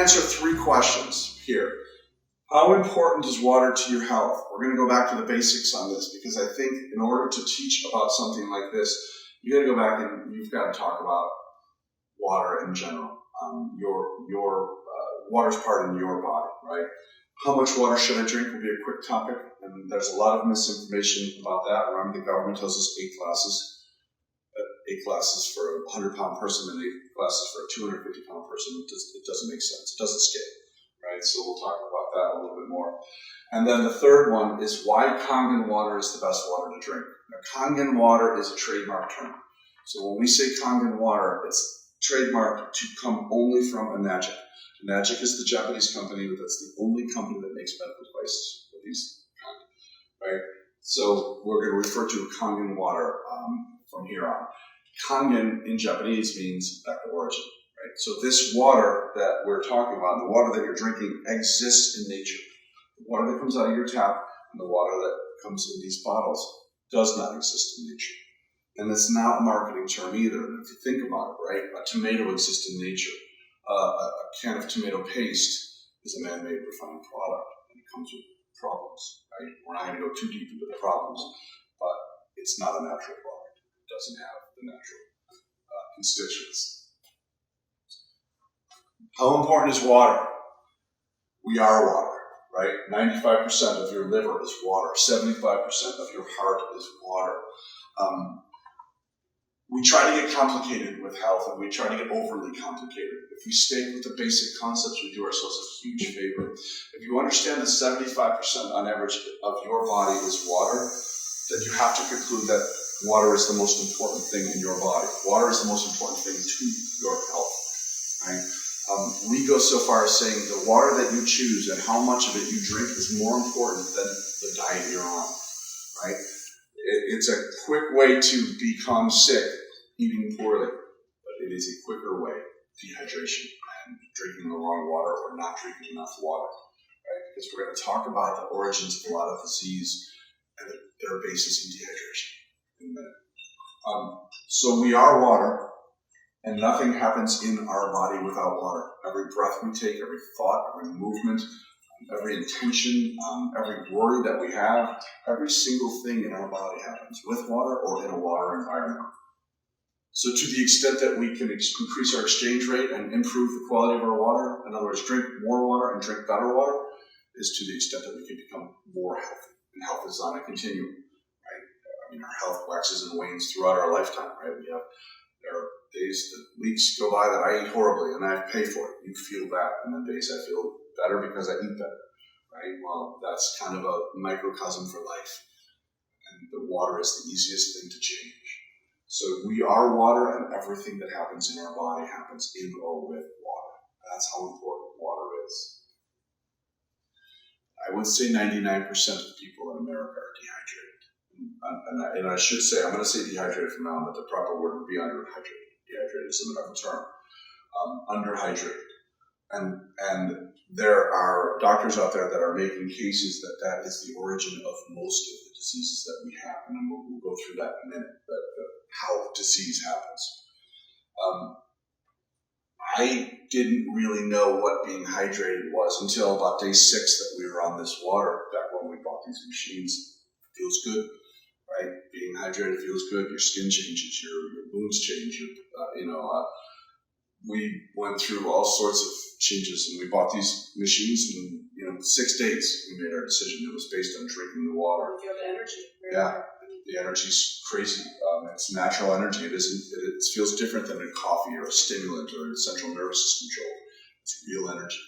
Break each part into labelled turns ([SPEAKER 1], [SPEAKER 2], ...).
[SPEAKER 1] answer 3 questions here. How important is water to your health? We're going to go back to the basics on this because I think in order to teach about something like this, you got to go back and you've got to talk about water in general. Your water's part in your body, right? How much water should I drink will be a quick topic, and there's a lot of misinformation about that. Remember, the government tells us 8 glasses. 8 glasses for a 100-pound person and 8 glasses for a 250-pound person. It doesn't make sense. It doesn't scale, right? So we'll talk about that a little bit more. And then the third one is why Kangen water is the best water to drink. Now, Kangen water is a trademark term. So when we say Kangen water, it's trademarked to come only from Enagic. Enagic is the Japanese company that's the only company that makes medical devices for these Kangen, right? So we're going to refer to Kangen water from here on. Kangen in Japanese means back to origin, right? So this water that we're talking about, the water that you're drinking, exists in nature. The water that comes out of your tap and the water that comes in these bottles does not exist in nature. And it's not a marketing term either. And if you think about it, right, a tomato exists in nature. A can of tomato paste is a man-made refined product, and it comes with problems, right? We're not going to go too deep into the problems, but it's not a natural product. It doesn't have the natural constituents. How important is water? We are water, right? 95% of your liver is water. 75% of your heart is water. We try to get complicated with health, and we try to get overly complicated. If we stay with the basic concepts, we do ourselves a huge favor. If you understand that 75% on average of your body is water, then you have to conclude that water is the most important thing in your body. Water is the most important thing to your health, right? We go so far as saying the water that you choose and how much of it you drink is more important than the diet you're on, right? It's a quick way to become sick, eating poorly, but it is a quicker way, dehydration and drinking the wrong water or not drinking enough water, right? Because we're going to talk about the origins of a lot of disease and their basis in dehydration in a minute. So we are water, and nothing happens in our body without water. Every breath we take, every thought, every movement, every intention, every worry that we have, every single thing in our body happens with water or in a water environment. So to the extent that we can increase our exchange rate and improve the quality of our water, in other words, drink more water and drink better water, is to the extent that we can become more healthy. And health is on a continuum, right? I mean, our health waxes and wanes throughout our lifetime, right? There are days, weeks go by that I eat horribly and I pay for it. You feel bad. And then days I feel better because I eat better, right? Well, that's kind of a microcosm for life. And the water is the easiest thing to change. So we are water, and everything that happens in our body happens in or with water. That's how important water is. I would say 99% of people in America are dehydrated. And I should say, I'm going to say dehydrated from now on, but the proper word would be underhydrated. Dehydrated is a medical term. Underhydrated. And there are doctors out there that are making cases that is the origin of most of the diseases that we have. And then we'll go through that in a minute, how disease happens. I didn't really know what being hydrated was until about day 6 that we were on this water, back when we bought these machines. It feels good, right? Being hydrated feels good. Your skin changes, your moods change. We went through all sorts of changes, and we bought these machines, and 6 days we made our decision. It was based on drinking the water.
[SPEAKER 2] You feel the energy.
[SPEAKER 1] Yeah, the energy's crazy. It's natural energy. It feels different than a coffee or a stimulant or a central nervous system jolt. It's real energy.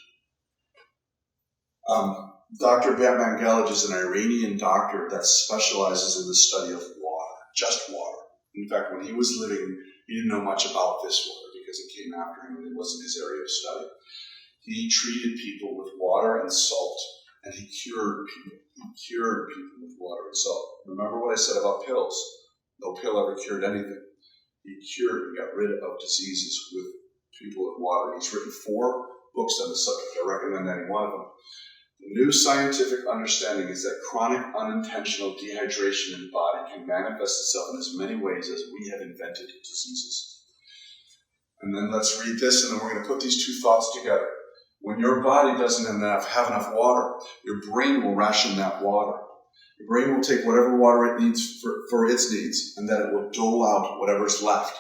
[SPEAKER 1] Dr. Batman Gelar is an Iranian doctor that specializes in the study of water, just water. In fact, when he was living, he didn't know much about this water because it came after him and it wasn't his area of study. He treated people with water and salt, and he cured people. He cured people with water and salt. Remember what I said about pills? No pill ever cured anything. He got rid of diseases with people with water. He's written 4 books on the subject. I recommend any one of them. The new scientific understanding is that chronic unintentional dehydration in the body can manifest itself in as many ways as we have invented diseases. And then let's read this, and then we're going to put these 2 thoughts together. When your body doesn't have enough water, your brain will ration that water. Your brain will take whatever water it needs for its needs, and then it will dole out whatever's left.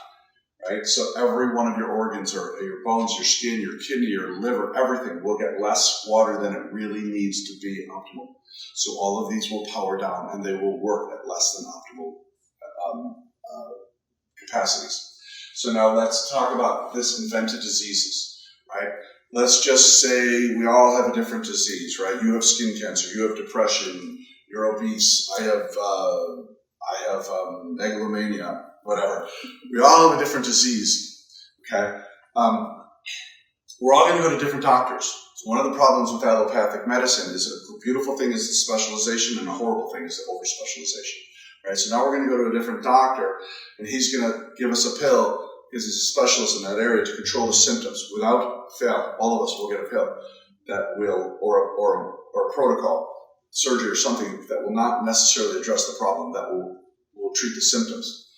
[SPEAKER 1] Right? So every one of your organs, or your bones, your skin, your kidney, your liver, everything will get less water than it really needs to be optimal. So all of these will power down, and they will work at less than optimal capacities. So now let's talk about this invented diseases, right? Let's just say we all have a different disease, right? You have skin cancer, you have depression, you're obese, I have megalomania, whatever. We all have a different disease, okay? We're all going to go to different doctors. So one of the problems with allopathic medicine is a beautiful thing is the specialization, and a horrible thing is the over-specialization. Right? So now we're going to go to a different doctor, and he's going to give us a pill, because he's a specialist in that area, to control the symptoms. Without fail, all of us will get a pill that will, or a protocol, surgery or something that will not necessarily address the problem, that will treat the symptoms.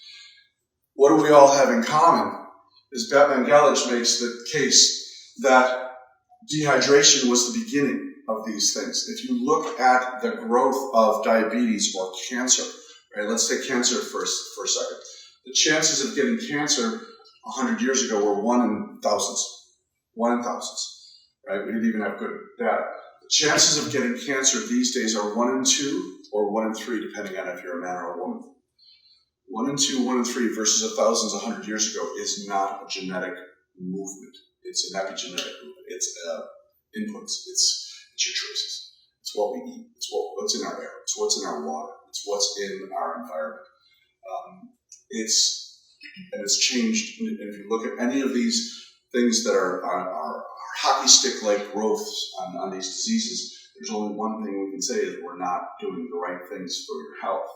[SPEAKER 1] What do we all have in common is Batman Gelar makes the case that dehydration was the beginning of these things. If you look at the growth of diabetes or cancer, right? Let's take cancer for a second. The chances of getting cancer 100 years ago were 1 in thousands. 1 in thousands, right? We didn't even have good data. The chances of getting cancer these days are 1 in 2 or 1 in 3, depending on if you're a man or a woman. 1 in 2, 1 in 3 versus thousands 100 years ago is not a genetic movement. It's an epigenetic movement. It's inputs. It's your choices. It's what we eat. It's what's in our air. It's what's in our water. It's what's in our environment. It's changed. And if you look at any of these things that are hockey stick-like growths on these diseases, there's only one thing we can say is we're not doing the right things for your health.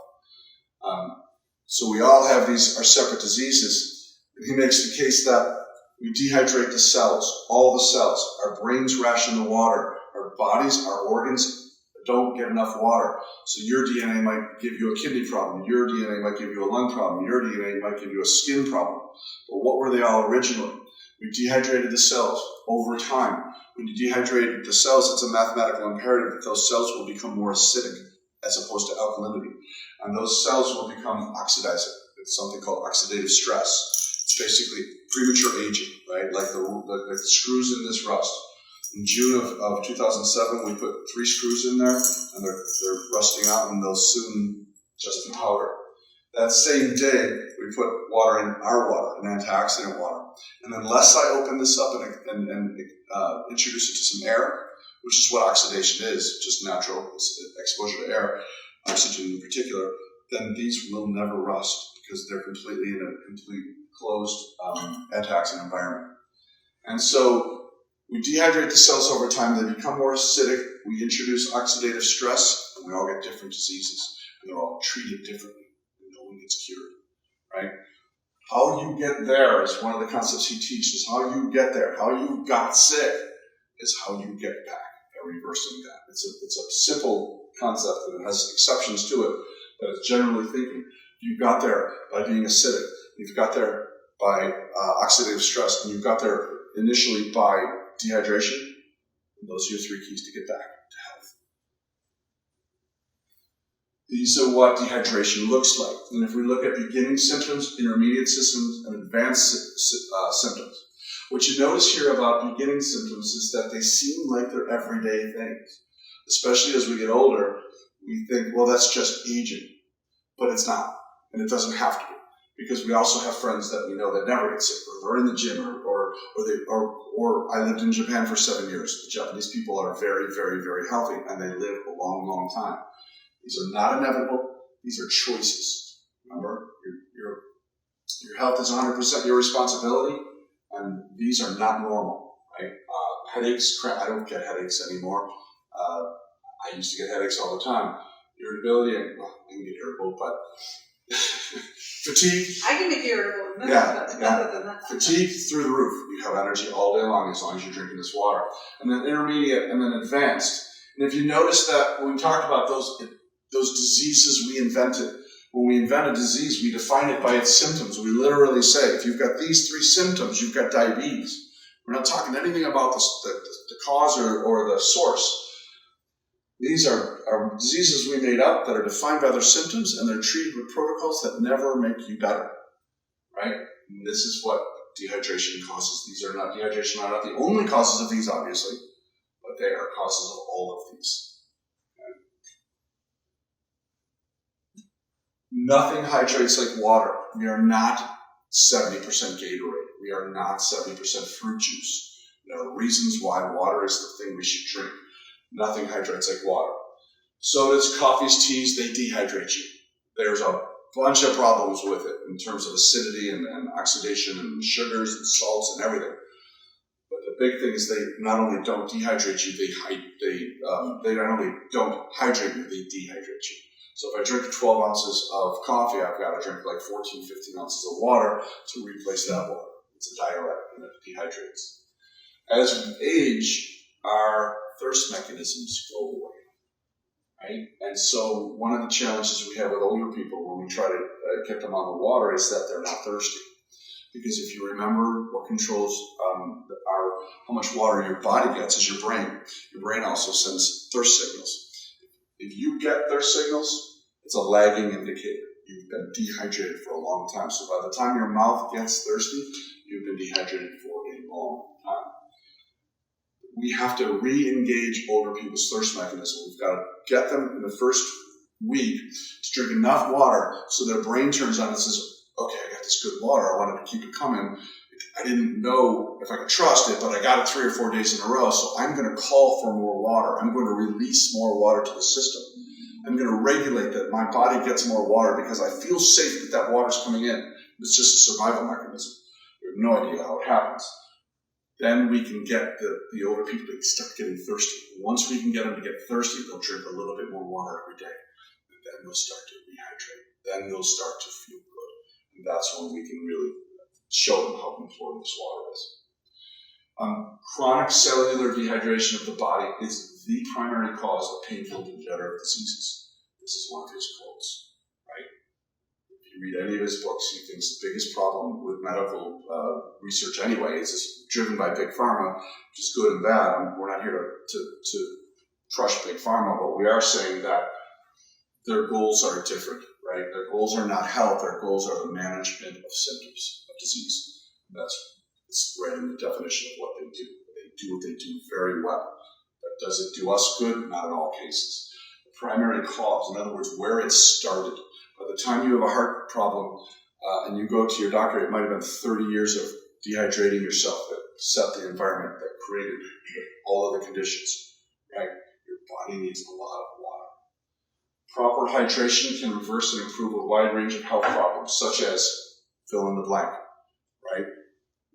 [SPEAKER 1] So we all have these are separate diseases. And he makes the case that we dehydrate the cells, all the cells. Our brains ration the water. Our bodies, our organs don't get enough water. So your DNA might give you a kidney problem. Your DNA might give you a lung problem. Your DNA might give you a skin problem. But what were they all originally? We dehydrated the cells over time. When you dehydrate the cells, it's a mathematical imperative that those cells will become more acidic as opposed to alkalinity. And those cells will become oxidizing. It's something called oxidative stress. It's basically premature aging, right? Like the screws in this rust. In June of 2007, we put 3 screws in there, and they're rusting out, and they'll soon just be powder. That same day, we put water in our water, an antioxidant water. And unless I open this up and introduce it to some air, which is what oxidation is, just natural exposure to air, oxygen in particular, then these will never rust because they're completely in a complete closed antioxidant environment. And so we dehydrate the cells over time, they become more acidic, we introduce oxidative stress, and we all get different diseases. And they're all treated differently, and no one gets cured, right? How you get there is one of the concepts he teaches. How you get there, how you got sick, is how you get back by reversing that. It's a simple concept, and it has exceptions to it, but it's generally thinking. You got there by being acidic, you've got there by oxidative stress, and you've got there initially by dehydration. And those are your 3 keys to get back to health. These are what dehydration looks like. And if we look at beginning symptoms, intermediate symptoms, and advanced symptoms, what you notice here about beginning symptoms is that they seem like they're everyday things. Especially as we get older, we think, well, that's just aging. But it's not. And it doesn't have to be. Because we also have friends that we know that never get sick, or they're in the gym, or I lived in Japan for 7 years. The Japanese people are very, very, very healthy, and they live a long, long time. These are not inevitable. These are choices. Remember, your health is 100% your responsibility, and these are not normal, right? Headaches, I don't get headaches anymore. I used to get headaches all the time. Irritability, I can get irritable, but fatigue.
[SPEAKER 2] I can get irritable.
[SPEAKER 1] Yeah. Fatigue through the roof. You have energy all day long as you're drinking this water. And then intermediate, and then advanced. And if you notice that when we talked about those diseases we invented, when we invent a disease, we define it by its symptoms. We literally say, if you've got these 3 symptoms, you've got diabetes. We're not talking anything about the cause or the source. These are diseases we made up that are defined by their symptoms, and they're treated with protocols that never make you better, right? And this is what dehydration causes. Dehydration are not the only causes of these, obviously, but they are causes of all of these. Okay? Nothing hydrates like water. We are not 70% Gatorade. We are not 70% fruit juice. There are reasons why water is the thing we should drink. Nothing hydrates like water. Sodas, coffees, teas, they dehydrate you. There's a bunch of problems with it in terms of acidity and oxidation and sugars and salts and everything. But the big thing is they not only don't dehydrate you, they not only don't hydrate you, they dehydrate you. So if I drink 12 ounces of coffee, I've got to drink like 14, 15 ounces of water to replace that water. It's a diuretic and it dehydrates. As we age, our thirst mechanisms go away, right? And so one of the challenges we have with older people when we try to get them on the water is that they're not thirsty. Because if you remember, what controls how much water your body gets is your brain. Your brain also sends thirst signals. If you get thirst signals, it's a lagging indicator. You've been dehydrated for a long time. So by the time your mouth gets thirsty, you've been dehydrated for a long time. We have to re-engage older people's thirst mechanism. We've got to get them in the first week to drink enough water so their brain turns on and says, okay, I got this good water. I wanted to keep it coming. I didn't know if I could trust it, but I got it 3 or 4 days in a row, so I'm going to call for more water. I'm going to release more water to the system. I'm going to regulate that my body gets more water because I feel safe that water's coming in. It's just a survival mechanism. We have no idea how it happens. Then we can get the older people to start getting thirsty. Once we can get them to get thirsty, they'll drink a little bit more water every day. And then they'll start to rehydrate. Then they'll start to feel good. And that's when we can really show them how important this water is. Chronic cellular dehydration of the body is the primary cause of painful degenerative diseases. This is one of his quotes, right? If you read any of his books, he thinks the biggest problem with medical research anyway is it's driven by Big Pharma, which is good and bad. We're not here to crush Big Pharma, but we are saying that their goals are different, right? Their goals are not health. Their goals are the management of symptoms of disease. It's right in the definition of what they do. They do what they do very well. But does it do us good? Not in all cases. The primary cause, in other words, where it started. By the time you have a heart problem and you go to your doctor, it might have been 30 years of dehydrating yourself that set the environment that created all of the conditions, right? Your body needs a lot of water. Proper hydration can reverse and improve a wide range of health problems, such as fill in the blank, right?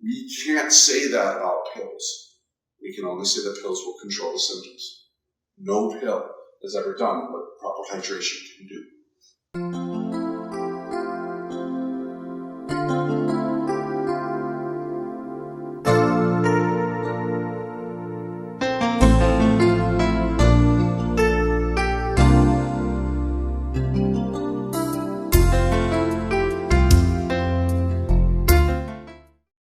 [SPEAKER 1] We can't say that about pills. We can only say that pills will control the symptoms. No pill has ever done what proper hydration can do.